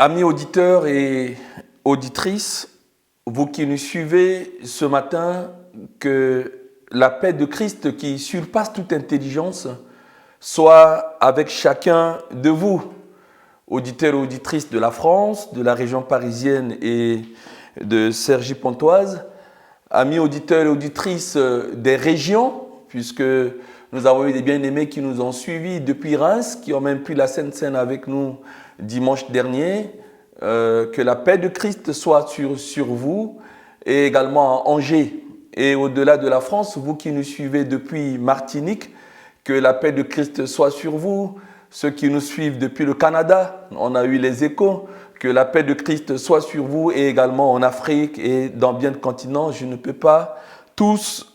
Amis auditeurs et auditrices, vous qui nous suivez ce matin, que la paix de Christ qui surpasse toute intelligence soit avec chacun de vous, auditeurs et auditrices de la France, de la région parisienne et de Cergy-Pontoise, amis auditeurs et auditrices des régions, puisque nous avons eu des bien-aimés qui nous ont suivis depuis Reims, qui ont même pris la Sainte Seine avec nous dimanche dernier. Que la paix de Christ soit sur vous, et également à Angers et au-delà de la France, vous qui nous suivez depuis Martinique, que la paix de Christ soit sur vous. Ceux qui nous suivent depuis le Canada, on a eu les échos, que la paix de Christ soit sur vous, et également en Afrique et dans bien de continents. Je ne peux pas tous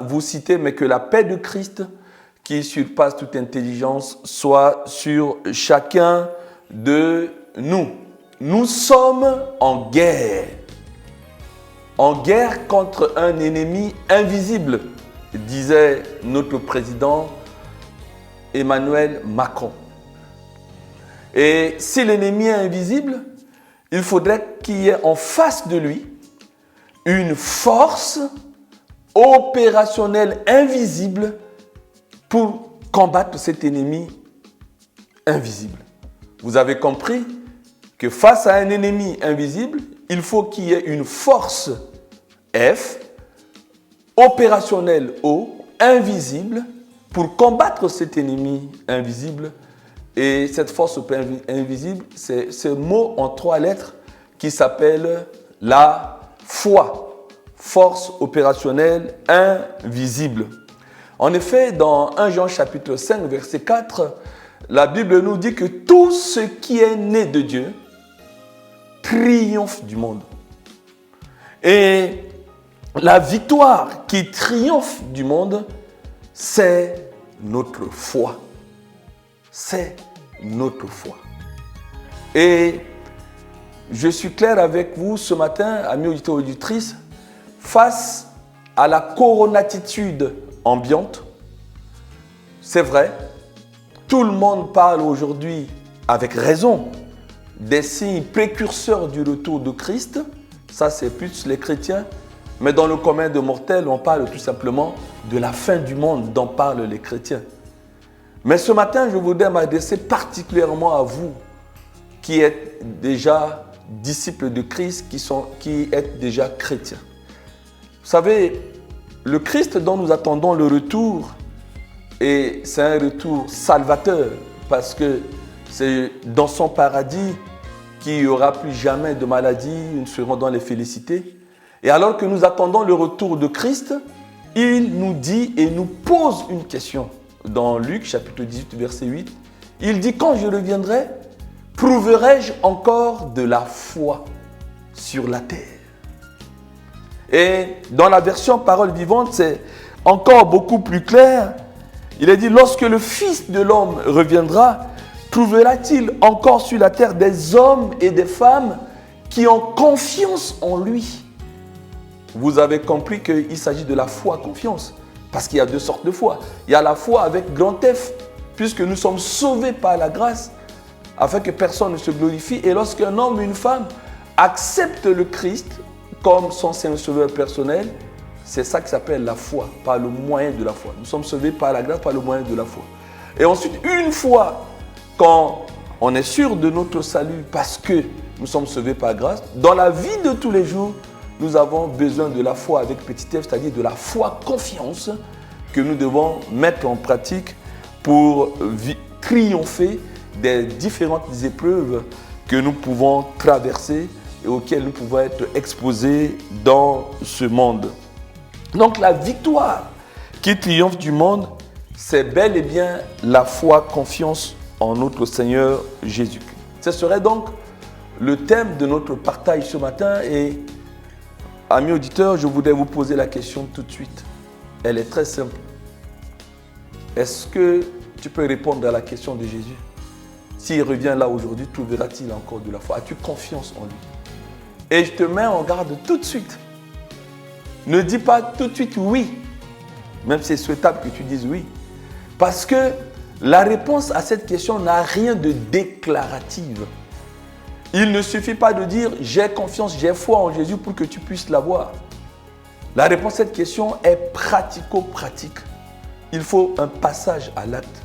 vous citer, mais que la paix de Christ qui surpasse toute intelligence soit sur chacun de nous. Nous sommes en guerre contre un ennemi invisible, disait notre président Emmanuel Macron. Et si l'ennemi est invisible, il faudrait qu'il y ait en face de lui une force opérationnelle invisible pour combattre cet ennemi invisible. Vous avez compris que face à un ennemi invisible, il faut qu'il y ait une force F, opérationnelle O, invisible, pour combattre cet ennemi invisible. Et cette force invisible, c'est ce mot en 3 lettres qui s'appelle la foi. Force opérationnelle invisible. En effet, dans 1 Jean chapitre 5, verset 4, la Bible nous dit que tout ce qui est né de Dieu triomphe du monde. Et la victoire qui triomphe du monde, c'est notre foi. C'est notre foi. Et je suis clair avec vous ce matin, amis auditeurs et auditrices, face à la coronatitude ambiante. C'est vrai, tout le monde parle aujourd'hui avec raison des signes précurseurs du retour de Christ. Ça, c'est plus les chrétiens. Mais dans le commun des mortels, on parle tout simplement de la fin du monde dont parlent les chrétiens. Mais ce matin, je voudrais m'adresser particulièrement à vous qui êtes déjà disciples de Christ, qui êtes déjà chrétiens. Vous savez, le Christ dont nous attendons le retour, et c'est un retour salvateur, parce que c'est dans son paradis qu'il n'y aura plus jamais de maladie, nous serons dans les félicités. Et alors que nous attendons le retour de Christ, il nous dit et nous pose une question. Dans Luc chapitre 18, verset 8, il dit « Quand je reviendrai, prouverai-je encore de la foi sur la terre ?» Et dans la version parole vivante, c'est encore beaucoup plus clair. Il est dit « Lorsque le Fils de l'homme reviendra, trouvera-t-il encore sur la terre des hommes et des femmes qui ont confiance en lui ?» Vous avez compris qu'il s'agit de la foi confiance. Parce qu'il y a 2 sortes de foi. Il y a la foi avec grand F, puisque nous sommes sauvés par la grâce, afin que personne ne se glorifie. Et lorsqu'un homme ou une femme accepte le Christ comme son Seigneur Sauveur personnel, c'est ça qui s'appelle la foi, par le moyen de la foi. Nous sommes sauvés par la grâce, par le moyen de la foi. Et ensuite, une fois, quand on est sûr de notre salut, parce que nous sommes sauvés par grâce, dans la vie de tous les jours, nous avons besoin de la foi avec petit f, c'est-à-dire de la foi confiance que nous devons mettre en pratique pour triompher des différentes épreuves que nous pouvons traverser et auxquelles nous pouvons être exposés dans ce monde. Donc la victoire qui triomphe du monde, c'est bel et bien la foi confiance en notre Seigneur Jésus-Christ. Ce serait donc le thème de notre partage ce matin et amis auditeurs, je voudrais vous poser la question tout de suite. Elle est très simple. Est-ce que tu peux répondre à la question de Jésus? S'il revient là aujourd'hui, trouvera-t-il encore de la foi? As-tu confiance en lui? Et je te mets en garde tout de suite. Ne dis pas tout de suite oui, même si c'est souhaitable que tu dises oui. Parce que la réponse à cette question n'a rien de déclarative. Il ne suffit pas de dire « j'ai confiance, j'ai foi en Jésus » pour que tu puisses l'avoir. La réponse à cette question est pratico-pratique. Il faut un passage à l'acte.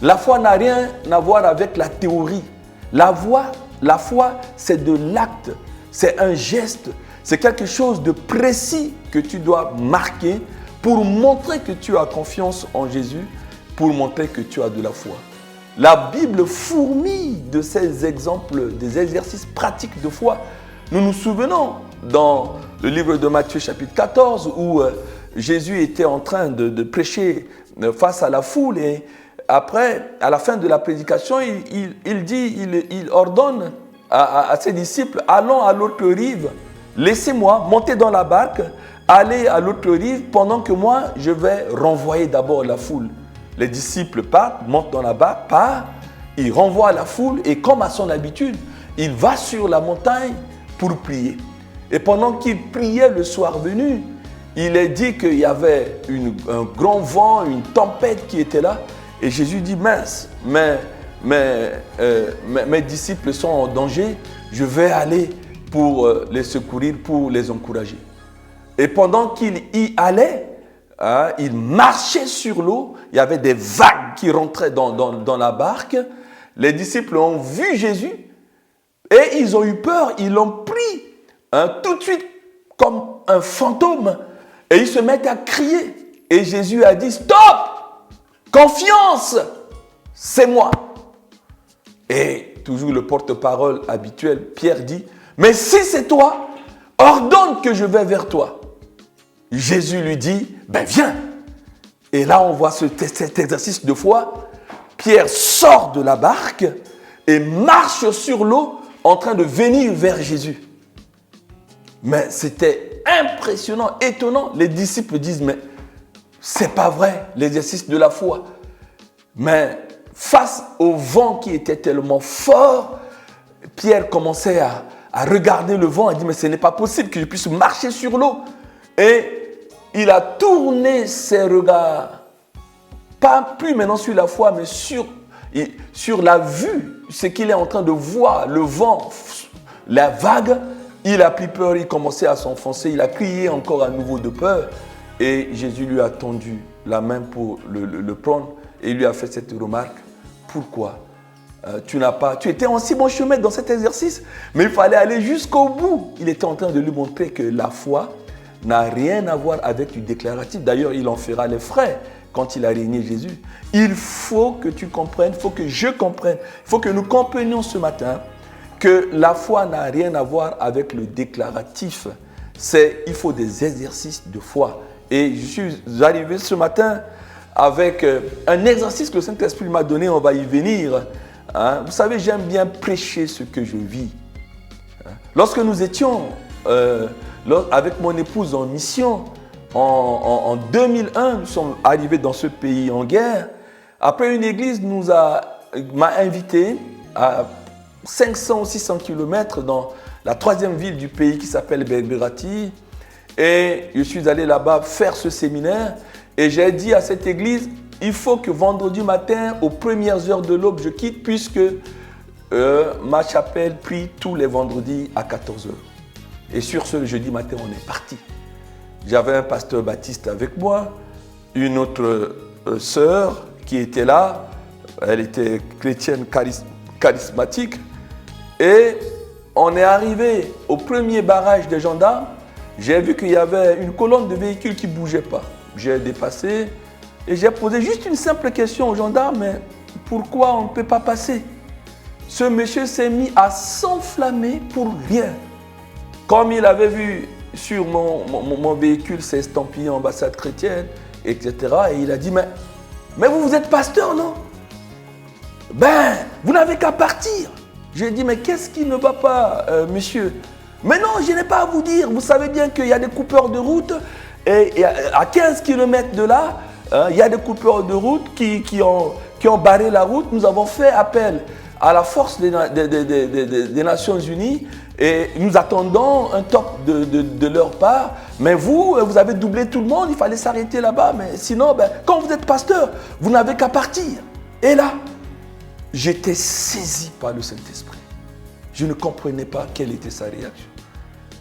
La foi n'a rien à voir avec la théorie. La foi, c'est de l'acte. C'est un geste. C'est quelque chose de précis que tu dois marquer pour montrer que tu as confiance en Jésus, pour montrer que tu as de la foi. La Bible fourmille de ces exemples, des exercices pratiques de foi. Nous nous souvenons dans le livre de Matthieu chapitre 14 où Jésus était en train de prêcher face à la foule et après, à la fin de la prédication, il ordonne à ses disciples, allons à l'autre rive, laissez-moi monter dans la barque, aller à l'autre rive pendant que moi, je vais renvoyer d'abord la foule. Les disciples partent, montent dans la barque, partent, il renvoie la foule et comme à son habitude, il va sur la montagne pour prier. Et pendant qu'il priait le soir venu, il est dit qu'il y avait un grand vent, une tempête qui était là. Et Jésus dit, mince, mes disciples sont en danger, je vais aller pour les secourir, pour les encourager. Et pendant qu'il y allait, il marchait sur l'eau, il y avait des vagues qui rentraient dans la barque. Les disciples ont vu Jésus et ils ont eu peur, ils l'ont pris tout de suite comme un fantôme et ils se mettent à crier. Et Jésus a dit, stop! Confiance, c'est moi. Et toujours le porte-parole habituel, Pierre dit, mais si c'est toi, ordonne que je vais vers toi. Jésus lui dit, ben viens. Et là, on voit cet exercice de foi. Pierre sort de la barque et marche sur l'eau en train de venir vers Jésus. Mais c'était impressionnant, étonnant. Les disciples disent, mais c'est pas vrai, l'exercice de la foi. Mais face au vent qui était tellement fort, Pierre commençait à regarder le vent et dit, mais ce n'est pas possible que je puisse marcher sur l'eau. Et il a tourné ses regards, pas plus maintenant sur la foi, mais sur la vue, ce qu'il est en train de voir, le vent, la vague. Il a pris peur, il commençait à s'enfoncer, il a crié encore à nouveau de peur. Et Jésus lui a tendu la main pour le prendre et il lui a fait cette remarque. Pourquoi tu étais en si bon chemin dans cet exercice, mais il fallait aller jusqu'au bout. Il était en train de lui montrer que la foi n'a rien à voir avec du déclaratif. D'ailleurs, il en fera les frais quand il a régné Jésus. Il faut que tu comprennes, il faut que je comprenne, il faut que nous comprenions ce matin que la foi n'a rien à voir avec le déclaratif. Il faut des exercices de foi. Et je suis arrivé ce matin avec un exercice que le Saint-Esprit m'a donné, on va y venir. Vous savez, j'aime bien prêcher ce que je vis. Lorsque nous étions avec mon épouse en mission, en 2001, nous sommes arrivés dans ce pays en guerre. Après, une église m'a invité à 500 ou 600 km dans la troisième ville du pays qui s'appelle Belgrati. Et je suis allé là-bas faire ce séminaire et j'ai dit à cette église, il faut que vendredi matin, aux premières heures de l'aube, je quitte puisque ma chapelle prie tous les vendredis à 14h. Et sur ce, le jeudi matin, on est parti. J'avais un pasteur baptiste avec moi, une autre sœur qui était là, elle était chrétienne charismatique. Et on est arrivé au premier barrage des gendarmes. J'ai vu qu'il y avait une colonne de véhicules qui ne bougeait pas. J'ai dépassé et j'ai posé juste une simple question aux gendarmes, mais pourquoi on ne peut pas passer? Ce monsieur s'est mis à s'enflammer pour rien. Comme il avait vu sur mon véhicule ces estampillés ambassade chrétienne, etc. Et il a dit, mais vous êtes pasteur, non? Ben, vous n'avez qu'à partir. J'ai dit, mais qu'est-ce qui ne va pas, monsieur? Mais non, je n'ai pas à vous dire. Vous savez bien qu'il y a des coupeurs de route. Et à 15 km de là, il y a des coupeurs de route qui ont barré la route. Nous avons fait appel à la force des Nations Unies et nous attendons un top de leur part. Mais vous avez doublé tout le monde, il fallait s'arrêter là-bas. Mais sinon, quand vous êtes pasteur, vous n'avez qu'à partir. Et là, j'étais saisi par le Saint-Esprit. Je ne comprenais pas quelle était sa réaction.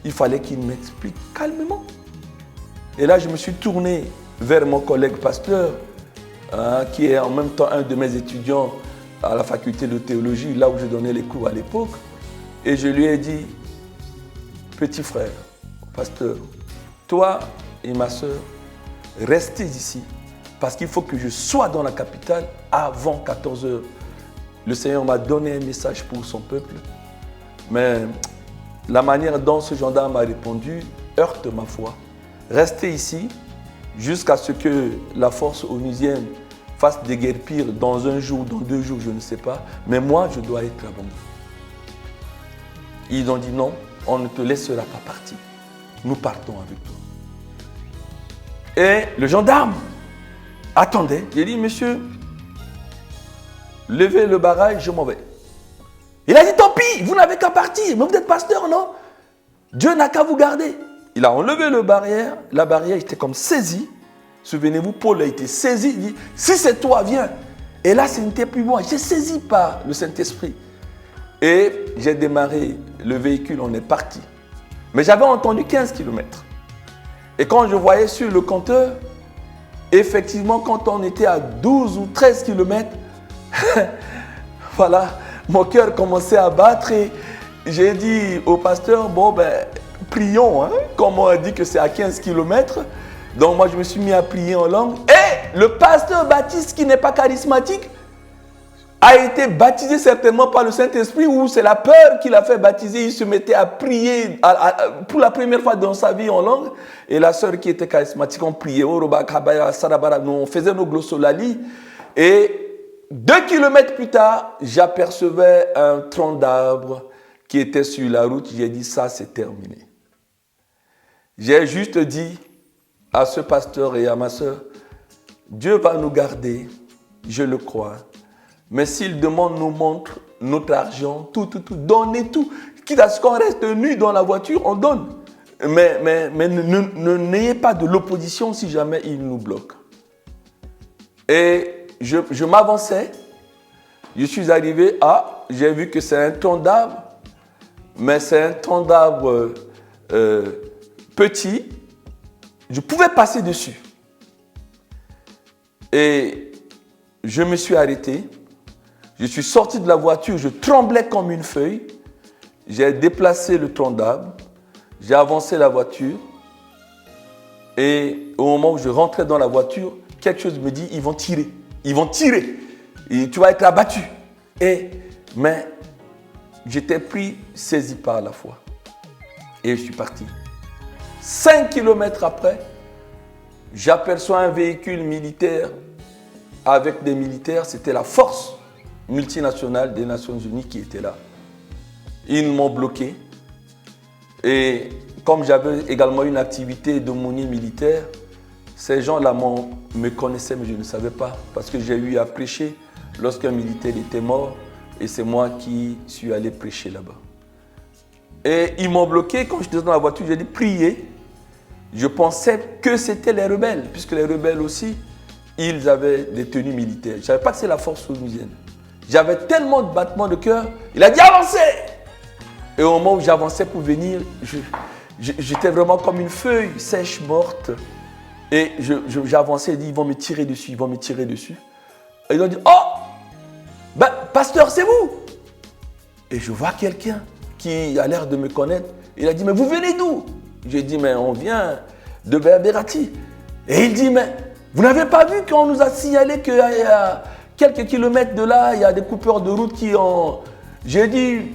Il fallait qu'il m'explique calmement. Et là, je me suis tourné vers mon collègue pasteur, qui est en même temps un de mes étudiants à la faculté de théologie, là où je donnais les cours à l'époque. Et je lui ai dit, petit frère, pasteur, toi et ma soeur, restez ici, parce qu'il faut que je sois dans la capitale avant 14 heures. Le Seigneur m'a donné un message pour son peuple, mais la manière dont ce gendarme a répondu heurte ma foi. Restez ici jusqu'à ce que la force onusienne fasse déguerpir dans un jour, dans 2 jours, je ne sais pas, mais moi, je dois être avant vous. Ils ont dit non, on ne te laissera pas partir. Nous partons avec toi. Et le gendarme attendait. J'ai dit, monsieur, levez le barrage, je m'en vais. Il a dit, tant pis, vous n'avez qu'à partir, mais vous êtes pasteur, non? Dieu n'a qu'à vous garder. Il a enlevé la barrière était comme saisie. Souvenez-vous, Paul a été saisi, il dit, si c'est toi, viens. Et là, ce n'était plus moi, j'ai saisi par le Saint-Esprit. Et j'ai démarré le véhicule, on est parti. Mais j'avais entendu 15 km. Et quand je voyais sur le compteur, effectivement, quand on était à 12 ou 13 km, voilà, mon cœur commençait à battre et j'ai dit au pasteur, bon ben, prions, hein, comme on a dit que c'est à 15 km. Donc moi je me suis mis à prier en langue. Et le pasteur Baptiste, qui n'est pas charismatique, a été baptisé certainement par le Saint-Esprit, ou c'est la peur qui l'a fait baptiser. Il se mettait à prier pour la première fois dans sa vie en langue. Et la sœur qui était charismatique, on priait, on faisait nos glossolalies. Et 2 kilomètres plus tard, j'apercevais un tronc d'arbre qui était sur la route. J'ai dit, ça c'est terminé. J'ai juste dit à ce pasteur et à ma sœur, Dieu va nous garder, je le crois. Mais s'il demande nous montre notre argent, tout, donnez tout. Quitte à ce qu'on reste nu dans la voiture, on donne. Mais n'ayez pas de l'opposition si jamais il nous bloque. Et je m'avançais. Je suis arrivé à, j'ai vu que c'est un tronc d'arbre, mais c'est un tronc d'arbre petit. Je pouvais passer dessus. Et je me suis arrêté. Je suis sorti de la voiture, je tremblais comme une feuille. J'ai déplacé le tronc d'arbre. J'ai avancé la voiture. Et au moment où je rentrais dans la voiture, quelque chose me dit, ils vont tirer. Ils vont tirer. Et tu vas être abattu. Mais j'étais pris, saisi par la foi. Et je suis parti. 5 kilomètres après, j'aperçois un véhicule militaire avec des militaires. C'était la force multinationale des Nations Unies qui était là. Ils m'ont bloqué. Et comme j'avais également une activité d'aumônier militaire, ces gens-là me connaissaient, mais je ne savais pas. Parce que j'ai eu à prêcher lorsqu'un militaire était mort. Et c'est moi qui suis allé prêcher là-bas. Et ils m'ont bloqué. Quand j'étais dans la voiture, j'ai dit priez. Je pensais que c'était les rebelles, puisque les rebelles aussi, ils avaient des tenues militaires. Je ne savais pas que c'est la force onusienne. J'avais tellement de battements de cœur. Il a dit avancez. Et au moment où j'avançais pour venir, j'étais vraiment comme une feuille sèche, morte. Et j'avançais et dit, ils vont me tirer dessus, ils vont me tirer dessus. Et ils ont dit, oh, ben, pasteur, c'est vous. Et je vois quelqu'un qui a l'air de me connaître. Il a dit, mais vous venez d'où? J'ai dit, mais on vient de Berbérati. Et il dit, mais vous n'avez pas vu qu'on nous a signalé qu'il y a quelques kilomètres de là, il y a des coupeurs de route qui ont... J'ai dit,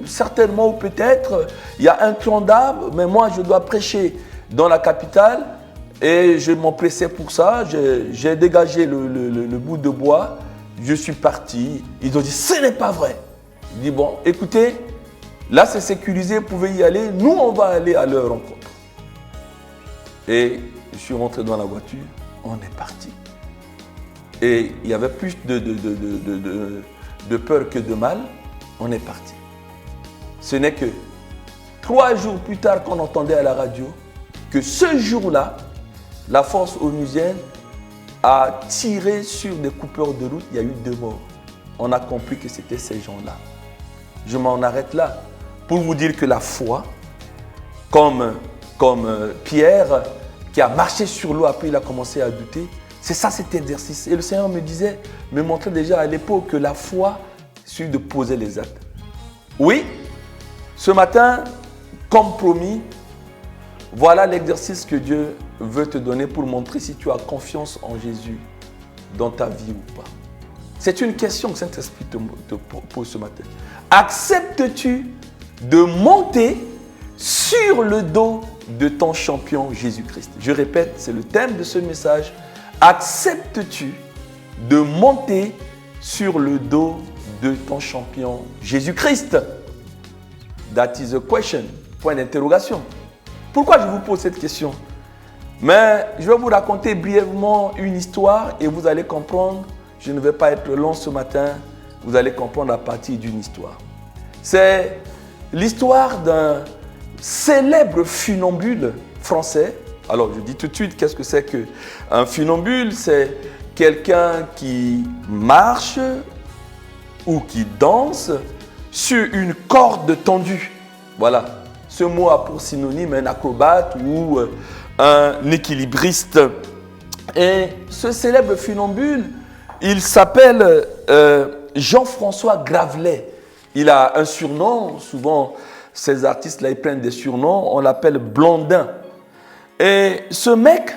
certainement ou peut-être, il y a un tronc d'arbre, mais moi je dois prêcher dans la capitale et je m'empressais pour ça. J'ai dégagé le bout de bois, je suis parti. Ils ont dit, ce n'est pas vrai. Je dis, bon, écoutez, là c'est sécurisé, vous pouvez y aller, nous on va aller à leur rencontre. Et je suis rentré dans la voiture, on est parti. Et il y avait plus de peur que de mal, on est parti. Ce n'est que 3 jours plus tard qu'on entendait à la radio que ce jour-là, la force onusienne a tiré sur des coupeurs de route, il y a eu 2 morts. On a compris que c'était ces gens-là. Je m'en arrête là. Pour vous dire que la foi, comme Pierre qui a marché sur l'eau, après il a commencé à douter, c'est ça cet exercice. Et le Seigneur me montrait déjà à l'époque que la foi, c'est de poser les actes. Oui, ce matin, comme promis, voilà l'exercice que Dieu veut te donner pour montrer si tu as confiance en Jésus dans ta vie ou pas. C'est une question que Saint-Esprit te pose ce matin. Acceptes-tu de monter sur le dos de ton champion Jésus-Christ? Je répète, c'est le thème de ce message. Acceptes-tu de monter sur le dos de ton champion Jésus-Christ? That is a question. Point d'interrogation. Pourquoi je vous pose cette question? Mais je vais vous raconter brièvement une histoire et vous allez comprendre. Je ne vais pas être long ce matin. Vous allez comprendre à partir d'une histoire. C'est l'histoire d'un célèbre funambule français. Alors, je dis tout de suite, qu'est-ce que c'est qu'un funambule? C'est quelqu'un qui marche ou qui danse sur une corde tendue. Voilà. Ce mot a pour synonyme un acrobate ou un équilibriste. Et ce célèbre funambule, il s'appelle Jean-François Gravelet. Il a un surnom, souvent ces artistes-là, ils prennent des surnoms, on l'appelle Blondin. Et ce mec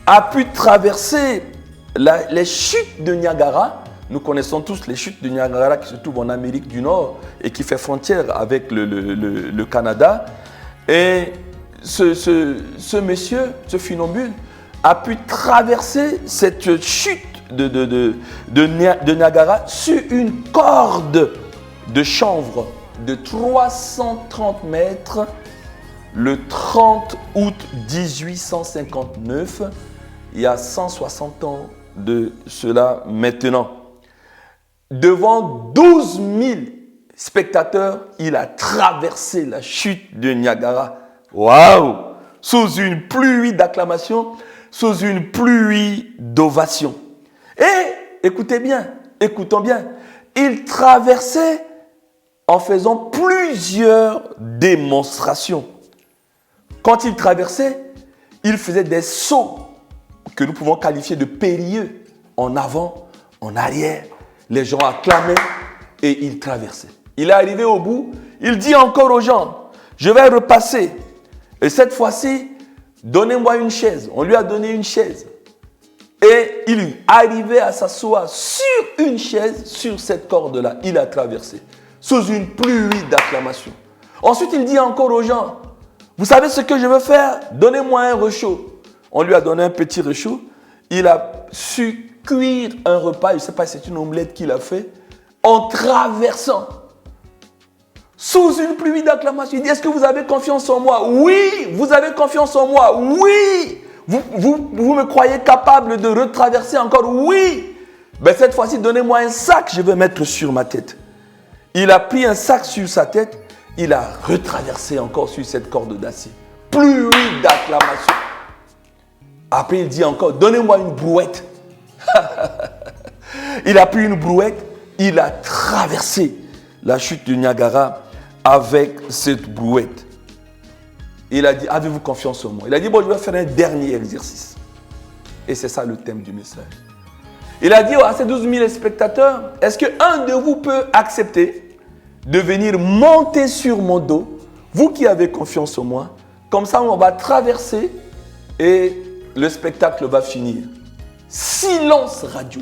a pu traverser les chutes de Niagara. Nous connaissons tous les chutes de Niagara qui se trouvent en Amérique du Nord et qui fait frontière avec le Canada. Et ce monsieur, ce funambule, a pu traverser cette chute de Niagara sur une corde de chanvre de 330 mètres le 30 août 1859, il y a 160 ans de cela maintenant. Devant 12 000 spectateurs, il a traversé la chute de Niagara. Waouh! Sous une pluie d'acclamations, sous une pluie d'ovations. Et écoutez bien, écoutons bien, il traversait en faisant plusieurs démonstrations. Quand il traversait, il faisait des sauts que nous pouvons qualifier de périlleux, en avant, en arrière. Les gens acclamaient et il traversait. Il est arrivé au bout, il dit encore aux gens, je vais repasser. Et cette fois-ci, donnez-moi une chaise. On lui a donné une chaise. Et il arrivait à s'asseoir sur une chaise, sur cette corde-là. Il a traversé, sous une pluie d'acclamations. Ensuite, il dit encore aux gens, vous savez ce que je veux faire? Donnez-moi un réchaud. On lui a donné un petit réchaud. Il a su cuire un repas, je ne sais pas si c'est une omelette qu'il a fait, en traversant, sous une pluie d'acclamations. Il dit, est-ce que vous avez confiance en moi? Oui, vous avez confiance en moi. Oui, vous me croyez capable de retraverser encore? Oui. Ben cette fois-ci, donnez-moi un sac, je vais mettre sur ma tête. Il a pris un sac sur sa tête, il a retraversé encore sur cette corde d'acier. Pluie d'acclamations. Après, il dit encore, donnez-moi une brouette. Il a pris une brouette, il a traversé la chute du Niagara avec cette brouette. Il a dit, avez-vous confiance en moi? Il a dit, bon, je vais faire un dernier exercice. Et c'est ça le thème du message. Il a dit à ces 12 000 spectateurs, est-ce qu'un de vous peut accepter de venir monter sur mon dos, vous qui avez confiance en moi, comme ça on va traverser et le spectacle va finir. Silence radio.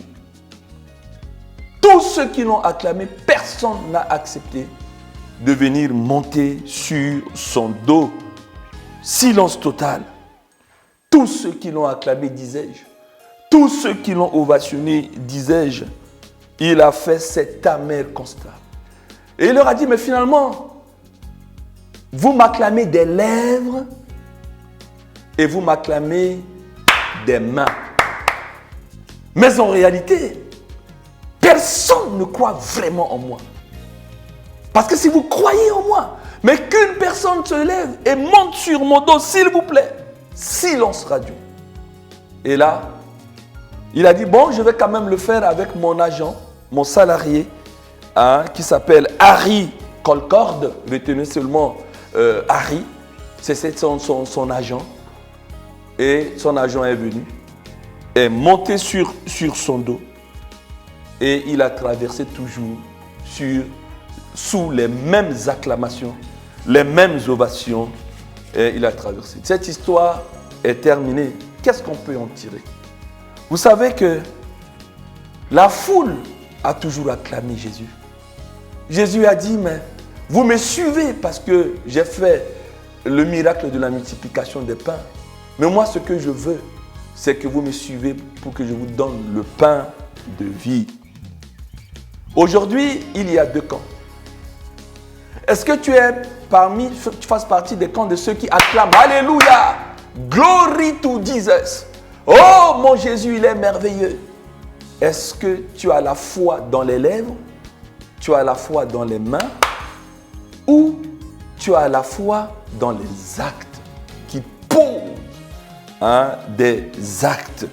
Tous ceux qui l'ont acclamé, personne n'a accepté de venir monter sur son dos. Silence total. Tous ceux qui l'ont acclamé, disais-je, tous ceux qui l'ont ovationné, disais-je, il a fait cet amer constat. Et il leur a dit, mais finalement, vous m'acclamez des lèvres et vous m'acclamez des mains. Mais en réalité, personne ne croit vraiment en moi. Parce que si vous croyez en moi, mais qu'une personne se lève et monte sur mon dos, s'il vous plaît, silence radio. Et là, il a dit, bon, je vais quand même le faire avec mon agent, mon salarié, qui s'appelle Harry Colcord, retenez seulement Harry, c'est son agent. Et son agent est venu, est monté sur son dos et il a traversé toujours sous les mêmes acclamations, les mêmes ovations, et il a traversé. Cette histoire est terminée. Qu'est-ce qu'on peut en tirer? Vous savez que la foule a toujours acclamé Jésus. Jésus a dit, mais vous me suivez parce que j'ai fait le miracle de la multiplication des pains. Mais moi, ce que je veux, c'est que vous me suivez pour que je vous donne le pain de vie. Aujourd'hui, il y a deux camps. Est-ce que tu fasses partie des camps de ceux qui acclament Alléluia, glory to Jesus. Oh, mon Jésus, il est merveilleux. Est-ce que tu as la foi dans les lèvres? Tu as la foi dans les mains? Ou tu as la foi dans les actes qui posent des actes?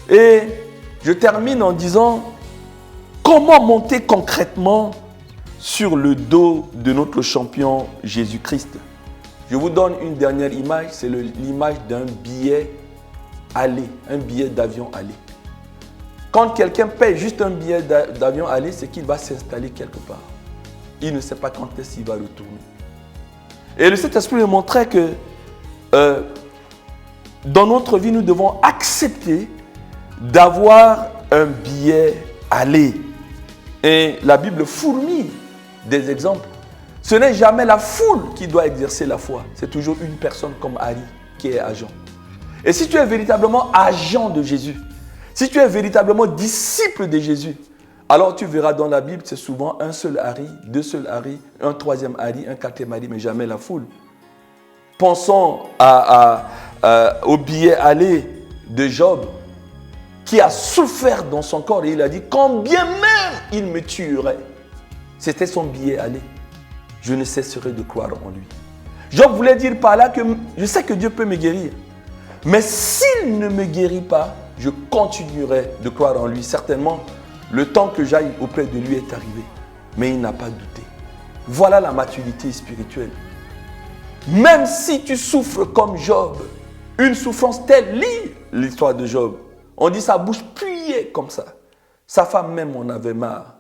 Et je termine en disant, comment monter concrètement sur le dos de notre champion Jésus-Christ? Je vous donne une dernière image, c'est l'image d'un billet aller, un billet d'avion aller. Quand quelqu'un paye juste un billet d'avion aller, c'est qu'il va s'installer quelque part. Il ne sait pas quand est-ce qu'il va retourner. Et le Saint-Esprit me montrait que dans notre vie, nous devons accepter d'avoir un billet aller. Et la Bible fourmille des exemples. Ce n'est jamais la foule qui doit exercer la foi. C'est toujours une personne comme Harry qui est agent. Et si tu es véritablement agent de Jésus, si tu es véritablement disciple de Jésus, alors tu verras dans la Bible, c'est souvent un seul Harry, deux seuls Harry, un troisième Harry, un quatrième Harry, mais jamais la foule. Pensons au billet aller de Job, qui a souffert dans son corps et il a dit, quand bien même il me tuerait. C'était son billet aller. Je ne cesserai de croire en lui. Job voulait dire par là que je sais que Dieu peut me guérir. Mais s'il ne me guérit pas, je continuerai de croire en lui. Certainement, le temps que j'aille auprès de lui est arrivé. Mais il n'a pas douté. Voilà la maturité spirituelle. Même si tu souffres comme Job, une souffrance telle, lis l'histoire de Job. On dit sa bouche puait comme ça. Sa femme même en avait marre.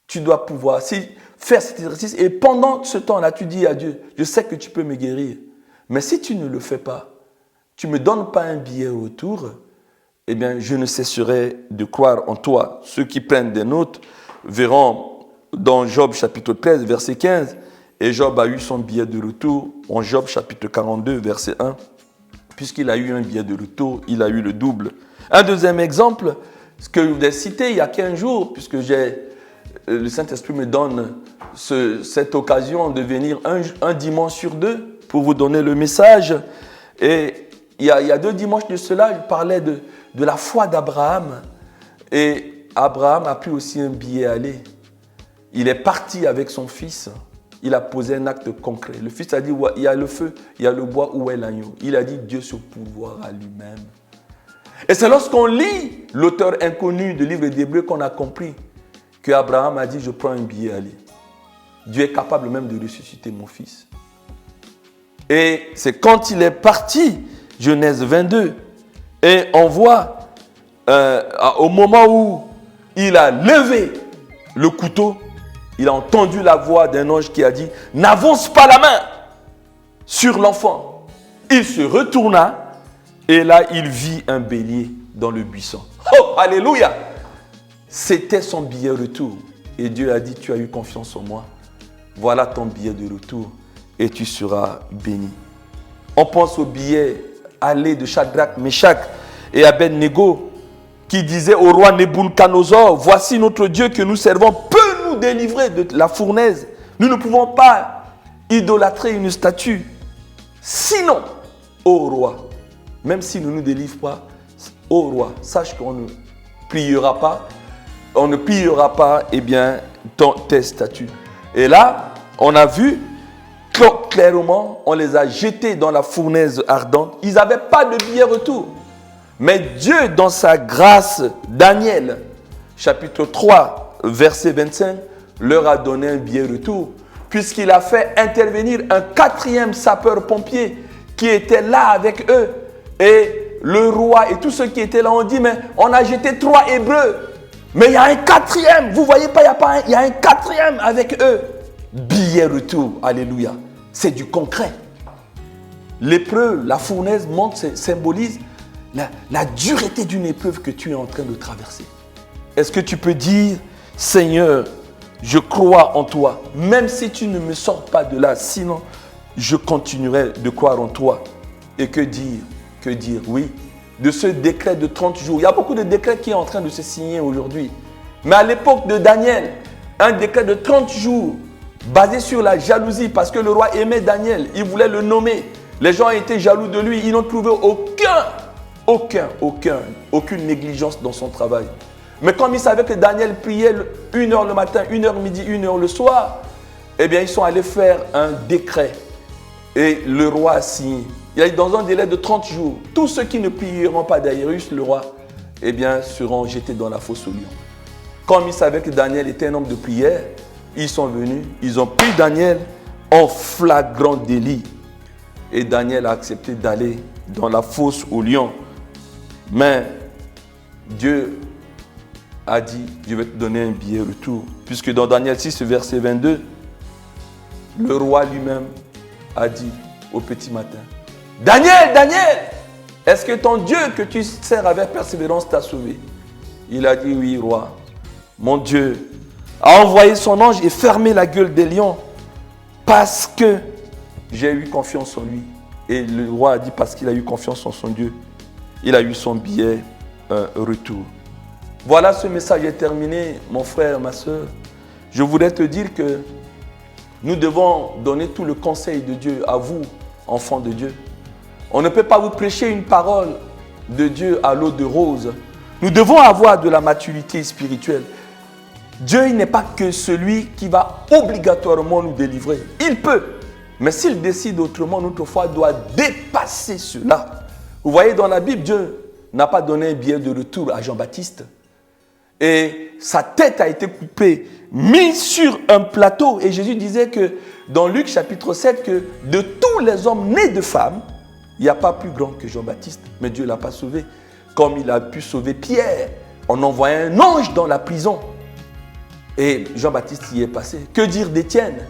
Tu dois pouvoir faire cet exercice et pendant ce temps-là, tu dis à Dieu, je sais que tu peux me guérir. Mais si tu ne le fais pas, tu ne me donnes pas un billet au retour, eh bien, je ne cesserai de croire en toi. Ceux qui prennent des notes verront dans Job chapitre 13, verset 15, et Job a eu son billet de retour en Job chapitre 42, verset 1. Puisqu'il a eu un billet de retour, il a eu le double. Un deuxième exemple, ce que je vous ai cité il y a 15 jours, puisque le Saint-Esprit me donne cette occasion de venir un dimanche sur deux pour vous donner le message. Et il y a 2 dimanches de cela, je parlais de la foi d'Abraham. Et Abraham a pris aussi un billet aller. Il est parti avec son fils. Il a posé un acte concret. Le fils a dit, il y a le feu, il y a le bois, où est l'agneau? Il a dit, Dieu se pourvoira lui-même. Et c'est lorsqu'on lit l'auteur inconnu du livre d'Hébreux qu'on a compris qu'Abraham a dit, je prends un billet aller. Dieu est capable même de ressusciter mon fils. Et c'est quand il est parti, Genèse 22, et on voit au moment où il a levé le couteau, il a entendu la voix d'un ange qui a dit, n'avance pas la main sur l'enfant. Il se retourna et là il vit un bélier dans le buisson. Oh, alléluia! C'était son billet retour. Et Dieu a dit, tu as eu confiance en moi. Voilà ton billet de retour et tu seras béni. On pense au billet aller de Shadrach, Meshach et Abednego qui disait au roi Nebuchadnezzar, voici notre Dieu que nous servons peut nous délivrer de la fournaise. Nous ne pouvons pas idolâtrer une statue. Sinon, ô roi, même s'il ne nous délivre pas, ô roi, sache qu'on ne priera pas, eh bien, tes statues. Et là, on a vu clairement, on les a jetés dans la fournaise ardente. Ils n'avaient pas de billet retour. Mais Dieu, dans sa grâce, Daniel, chapitre 3, verset 25, leur a donné un billet retour, puisqu'il a fait intervenir un 4e sapeur-pompier qui était là avec eux. Et le roi et tous ceux qui étaient là ont dit, mais on a jeté 3 Hébreux, mais il y a un 4e, vous voyez pas, il y a un 4e avec eux. Billet retour, alléluia. C'est du concret. L'épreuve, la fournaise symbolise la dureté d'une épreuve que tu es en train de traverser. Est-ce que tu peux dire, Seigneur, je crois en toi, même si tu ne me sors pas de là, sinon je continuerai de croire en toi. Et que dire? Que dire? Oui, de ce décret de 30 jours. Il y a beaucoup de décrets qui sont en train de se signer aujourd'hui. Mais à l'époque de Daniel, un décret de 30 jours, basé sur la jalousie, parce que le roi aimait Daniel, il voulait le nommer. Les gens étaient jaloux de lui, ils n'ont trouvé aucune négligence dans son travail. Mais comme ils savaient que Daniel priait 1h le matin, 1h midi, 1h le soir, eh bien ils sont allés faire un décret. Et le roi a signé. Il a dit dans un délai de 30 jours, tous ceux qui ne prieront pas Darius, le roi, eh bien seront jetés dans la fosse aux lions. Comme ils savaient que Daniel était un homme de prière, ils sont venus, ils ont pris Daniel en flagrant délit. Et Daniel a accepté d'aller dans la fosse aux lions. Mais Dieu a dit, je vais te donner un billet retour. Puisque dans Daniel 6, verset 22, le roi lui-même a dit au petit matin, Daniel, Daniel, est-ce que ton Dieu que tu sers avec persévérance t'a sauvé? Il a dit, oui, roi. Mon Dieu a envoyé son ange et fermé la gueule des lions parce que j'ai eu confiance en lui. Et le roi a dit, parce qu'il a eu confiance en son Dieu, il a eu son billet retour. Voilà, ce message est terminé, mon frère, ma soeur. Je voudrais te dire que nous devons donner tout le conseil de Dieu à vous, enfants de Dieu. On ne peut pas vous prêcher une parole de Dieu à l'eau de rose. Nous devons avoir de la maturité spirituelle. Dieu, il n'est pas que celui qui va obligatoirement nous délivrer. Il peut. Mais s'il décide autrement, notre foi doit dépasser cela. Vous voyez, dans la Bible, Dieu n'a pas donné un billet de retour à Jean-Baptiste. Et sa tête a été coupée, mise sur un plateau. Et Jésus disait que dans Luc chapitre 7, que de tous les hommes nés de femmes, il n'y a pas plus grand que Jean-Baptiste. Mais Dieu ne l'a pas sauvé. Comme il a pu sauver Pierre en envoyant un ange dans la prison. Et Jean-Baptiste y est passé. Que dire d'Étienne,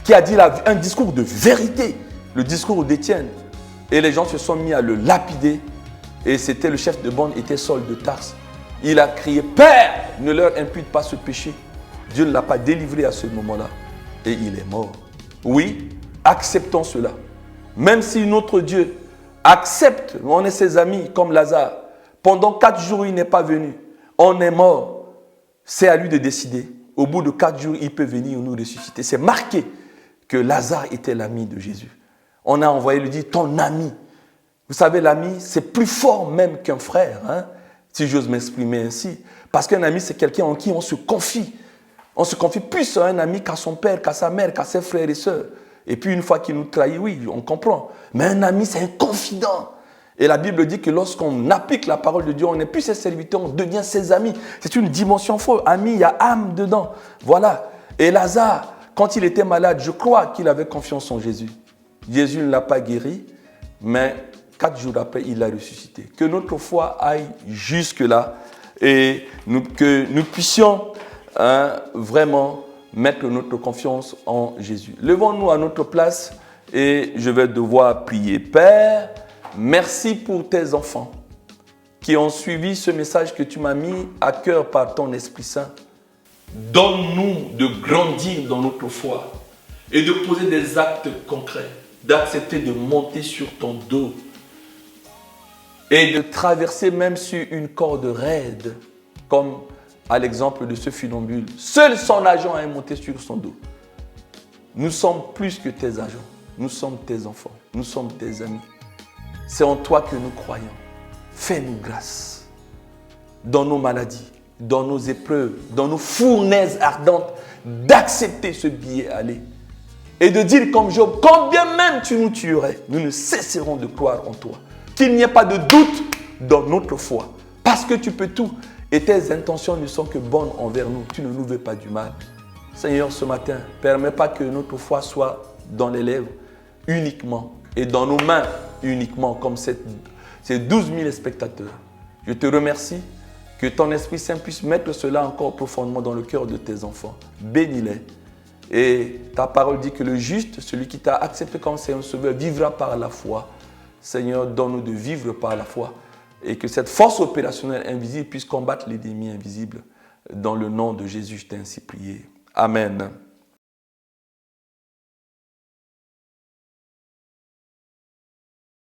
qui a dit un discours de vérité, le discours d'Étienne. Et les gens se sont mis à le lapider. Et c'était le chef de bande, était Saul de Tarse. Il a crié, Père, ne leur impute pas ce péché. Dieu ne l'a pas délivré à ce moment-là. Et il est mort. Oui, acceptons cela. Même si notre Dieu accepte, on est ses amis comme Lazare. Pendant 4 jours, il n'est pas venu. On est mort. C'est à lui de décider. Au bout de 4 jours, il peut venir nous ressusciter. C'est marqué que Lazare était l'ami de Jésus. On a envoyé lui dire, ton ami. Vous savez, l'ami, c'est plus fort même qu'un frère, hein, si j'ose m'exprimer ainsi. Parce qu'un ami, c'est quelqu'un en qui on se confie. On se confie plus à un ami qu'à son père, qu'à sa mère, qu'à ses frères et sœurs. Et puis une fois qu'il nous trahit, oui, on comprend. Mais un ami, c'est un confident. Et la Bible dit que lorsqu'on applique la parole de Dieu, on n'est plus ses serviteurs, on devient ses amis. C'est une dimension forte. Ami, il y a âme dedans. Voilà. Et Lazare, quand il était malade, je crois qu'il avait confiance en Jésus. Jésus ne l'a pas guéri, mais 4 jours après, il l'a ressuscité. Que notre foi aille jusque-là et que nous puissions vraiment mettre notre confiance en Jésus. Levons-nous à notre place et je vais devoir prier. Père, merci pour tes enfants qui ont suivi ce message que tu m'as mis à cœur par ton Esprit Saint. Donne-nous de grandir dans notre foi et de poser des actes concrets, d'accepter de monter sur ton dos et de traverser même sur une corde raide, comme à l'exemple de ce funambule. Seul son agent est monté sur son dos. Nous sommes plus que tes agents. Nous sommes tes enfants. Nous sommes tes amis. C'est en toi que nous croyons. Fais-nous grâce dans nos maladies, dans nos épreuves, dans nos fournaises ardentes, d'accepter ce billet aller et de dire comme Job, combien même tu nous tuerais, nous ne cesserons de croire en toi. Qu'il n'y ait pas de doute dans notre foi, parce que tu peux tout et tes intentions ne sont que bonnes envers nous. Tu ne nous veux pas du mal. Seigneur, ce matin, permets pas que notre foi soit dans les lèvres uniquement et dans nos mains uniquement, comme ces 12 000 spectateurs. Je te remercie que ton Esprit Saint puisse mettre cela encore profondément dans le cœur de tes enfants. Bénis-les. Et ta parole dit que le juste, celui qui t'a accepté comme Seigneur Sauveur, vivra par la foi. Seigneur, donne-nous de vivre par la foi et que cette force opérationnelle invisible puisse combattre l'ennemi invisible. Dans le nom de Jésus, je t'ai ainsi prié. Amen.